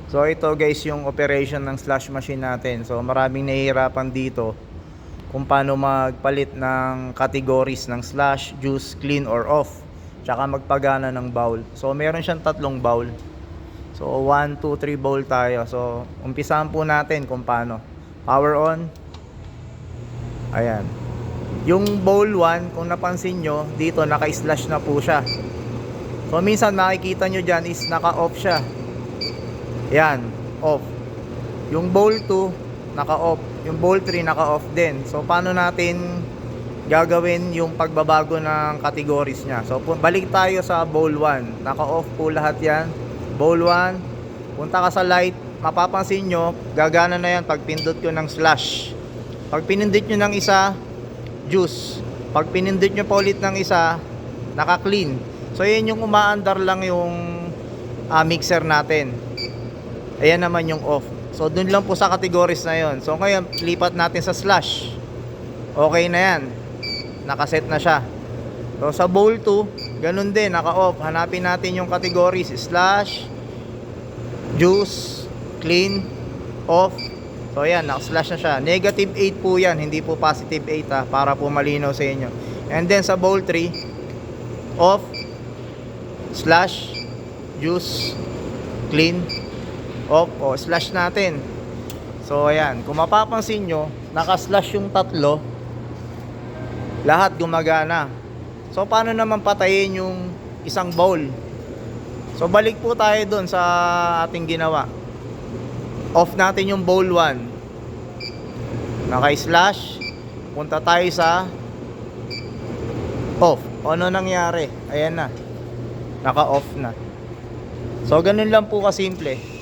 So ito guys yung operation ng slush machine natin. So maraming nahihirapan dito kung paano magpalit ng categories ng slush, juice, clean or off. Tsaka magpagana ng bowl. So meron siyang tatlong bowl. So 1, 2, 3 bowl tayo. So umpisahan po natin kung paano. Power on. Ayan. Yung bowl 1, kung napansin nyo, dito naka-slash na po siya. So minsan makikita nyo dyan is naka-off siya. Yan, off. Yung bowl 2, naka-off. Yung bowl 3, naka-off din. So paano natin gagawin yung pagbabago ng categories niya? So balik tayo sa bowl 1. Naka-off po lahat yan. Bowl 1, punta ka sa light. Mapapansin nyo, gagana na yan pag pindot ko ng slash. Pag pinindot nyo ng isa, juice. Pag pinindot nyo pa ulit ng isa, naka-clean. So yan yung umaandar lang yung mixer natin. Ayan naman yung off. So dun lang po sa categories na yon. So ngayon lipat natin sa slash. Okay na yan. Nakaset na siya. So sa bowl 2, ganun din, naka-off. Hanapin natin yung categories: slash, juice, clean, off. So ayan, naka-slash na siya. Negative 8 po yan, hindi po positive 8 para po malinaw sa inyo. And then sa bowl 3, off, slash, juice, clean, off. O slash natin. So ayan, kung mapapansin nyo, naka-slash yung tatlo, lahat gumagana. So paano naman patayin yung isang bowl? So balik po tayo dun sa ating ginawa. Off natin yung bowl 1, naka-slash, punta tayo sa off. Ano nangyari? Ayan na, naka-off na. So ganun lang po kasimple.